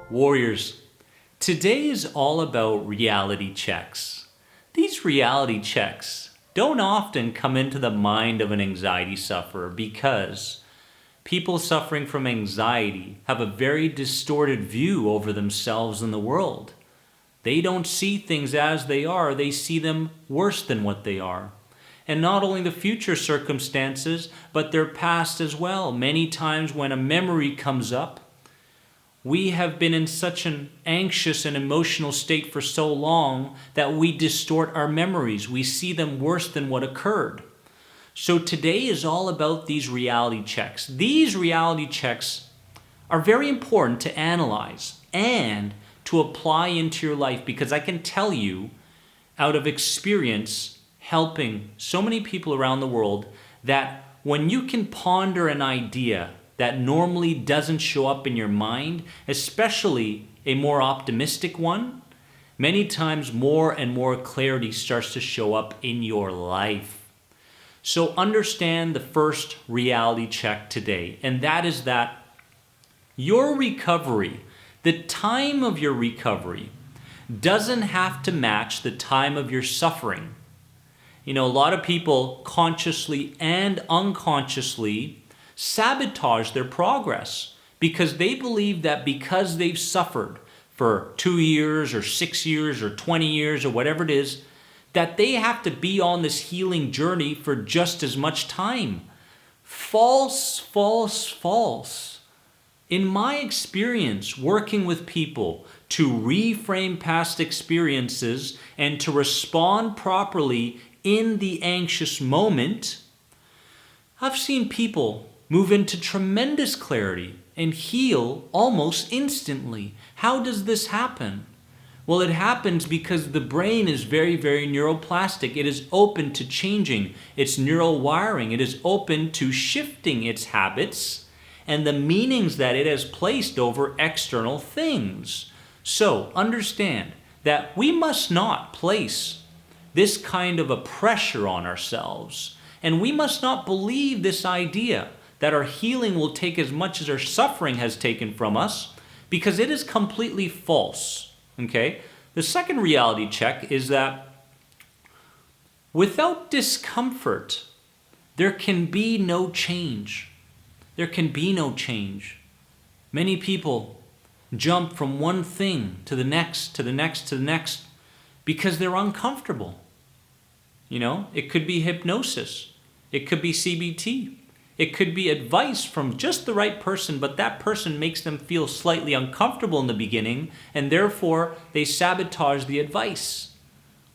Warriors, today is all about reality checks. These reality checks don't often come into the mind of an anxiety sufferer because people suffering from anxiety have a very distorted view over themselves and the world. They don't see things as they are, they see them worse than what they are. And not only the future circumstances, but their past as well. Many times when a memory comes up, we have been in such an anxious and emotional state for so long that we distort our memories. We see them worse than what occurred. So today is all about these reality checks. These reality checks are very important to analyze and to apply into your life, because I can tell you out of experience helping so many people around the world that when you can ponder an idea that normally doesn't show up in your mind, especially a more optimistic one, many times more and more clarity starts to show up in your life. So understand the first reality check today, and that is that your recovery, the time of your recovery, doesn't have to match the time of your suffering. You know, a lot of people consciously and unconsciously sabotage their progress because they believe that because they've suffered for 2 years or 6 years or 20 years or whatever it is, that they have to be on this healing journey for just as much time. False, false, false. In my experience, working with people to reframe past experiences and to respond properly in the anxious moment, I've seen people move into tremendous clarity and heal almost instantly. How does this happen? Well, it happens because the brain is very, very neuroplastic. It is open to changing its neural wiring. It is open to shifting its habits and the meanings that it has placed over external things. So understand that we must not place this kind of a pressure on ourselves, and we must not believe this idea that our healing will take as much as our suffering has taken from us, because it is completely false. Okay? The second reality check is that without discomfort, there can be no change. There can be no change. Many people jump from one thing to the next, to the next, to the next, because they're uncomfortable. You know, it could be hypnosis. It could be CBT. It could be advice from just the right person, but that person makes them feel slightly uncomfortable in the beginning, and therefore they sabotage the advice.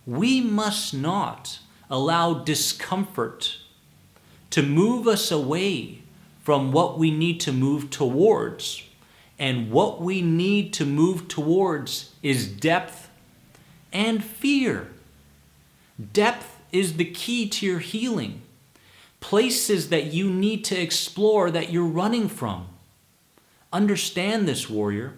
We must not allow discomfort to move us away from what we need to move towards. And what we need to move towards is depth and fear. Depth is the key to your healing. Places that you need to explore that you're running from. Understand this, warrior.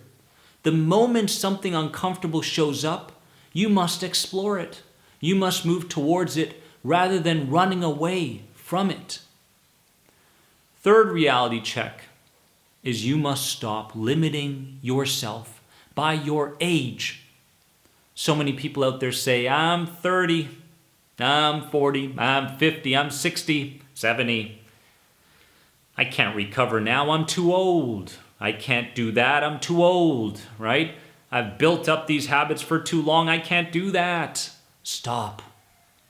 The moment something uncomfortable shows up, you must explore it. You must move towards it rather than running away from it. Third reality check is you must stop limiting yourself by your age. So many people out there say, I'm 30, I'm 40, I'm 50, I'm 60, 70. I can't recover now, I'm too old. I can't do that, I'm too old, right? I've built up these habits for too long, I can't do that. Stop.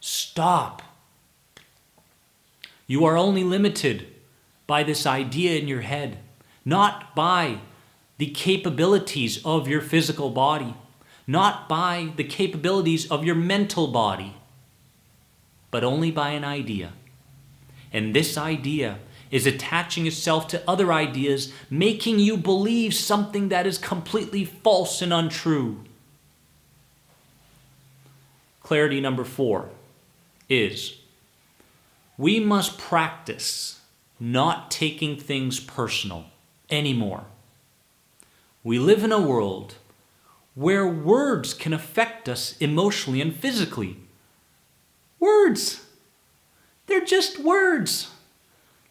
Stop. You are only limited by this idea in your head, not by the capabilities of your physical body, not by the capabilities of your mental body, but only by an idea. And this idea is attaching itself to other ideas, making you believe something that is completely false and untrue. Clarity number 4 is we must practice not taking things personal anymore. We live in a world where words can affect us emotionally and physically. Words. They're just words.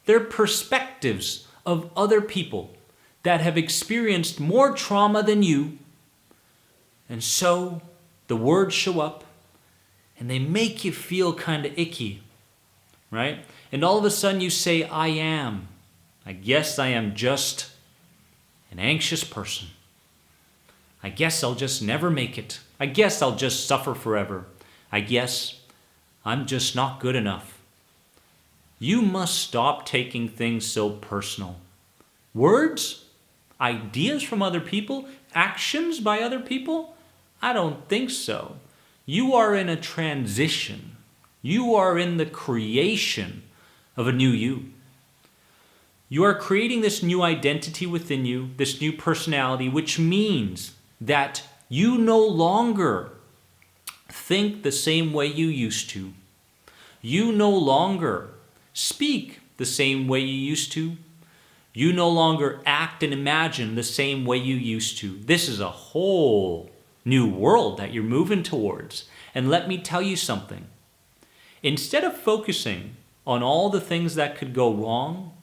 They're perspectives of other people. that have experienced more trauma than you. And so the words show up and they make you feel kind of icky, right? And all of a sudden you say, I guess I am just an anxious person. I guess I'll just never make it. I guess I'll just suffer forever. I guess I'm just not good enough. You must stop taking things so personal. Words, ideas from other people, actions by other people? I don't think so. You are in a transition. You are in the creation of a new you. You are creating this new identity within you, this new personality, which means that you no longer think the same way you used to. You no longer speak the same way you used to. You no longer act and imagine the same way you used to. This is a whole new world that you're moving towards. And let me tell you something. Instead of focusing on all the things that could go wrong,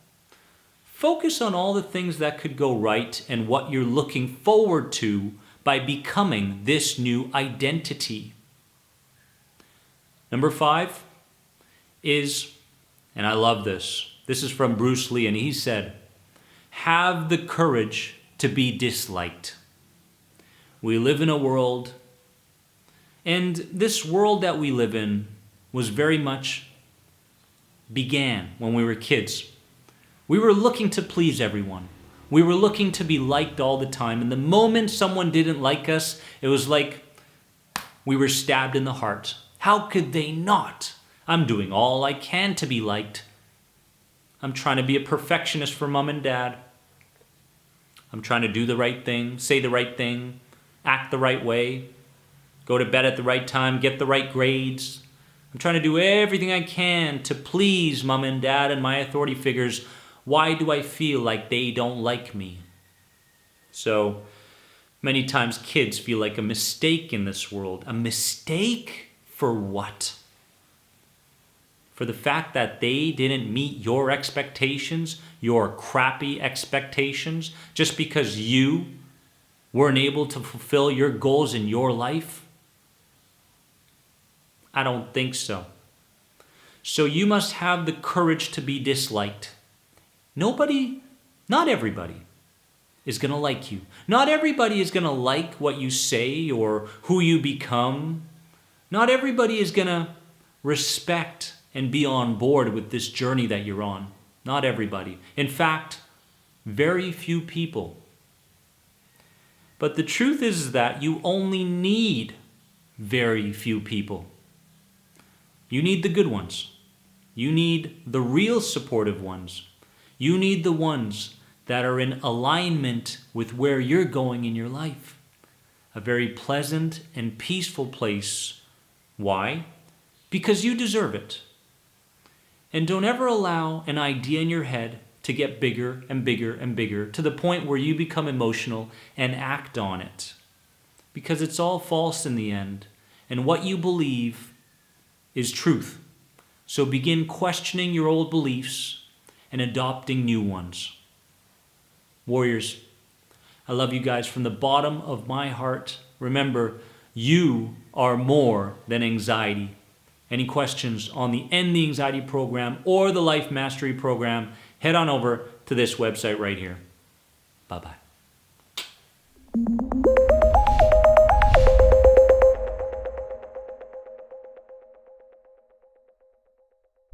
focus on all the things that could go right and what you're looking forward to by becoming this new identity. Number 5 is, and I love this, this is from Bruce Lee, and he said, have the courage to be disliked. We live in a world, and this world that we live in was very much began when we were kids. We were looking to please everyone. We were looking to be liked all the time. And the moment someone didn't like us, it was like we were stabbed in the heart. How could they not? I'm doing all I can to be liked. I'm trying to be a perfectionist for mom and dad. I'm trying to do the right thing, say the right thing, act the right way, go to bed at the right time, get the right grades. I'm trying to do everything I can to please mom and dad and my authority figures. Why do I feel like they don't like me? So many times kids feel like a mistake in this world. A mistake for what? For the fact that they didn't meet your expectations, your crappy expectations, just because you weren't able to fulfill your goals in your life? I don't think so. So you must have the courage to be disliked. Not everybody is going to like you. Not everybody is going to like what you say or who you become. Not everybody is going to respect and be on board with this journey that you're on. Not everybody. In fact, very few people. But the truth is that you only need very few people. You need the good ones. You need the real supportive ones. You need the ones that are in alignment with where you're going in your life. A very pleasant and peaceful place. Why? Because you deserve it. And don't ever allow an idea in your head to get bigger and bigger and bigger to the point where you become emotional and act on it. Because it's all false in the end. And what you believe is truth. So begin questioning your old beliefs and adopting new ones. Warriors, I love you guys from the bottom of my heart. Remember, you are more than anxiety. Any questions on the End the Anxiety program or the Life Mastery program, head on over to this website right here. Bye-bye.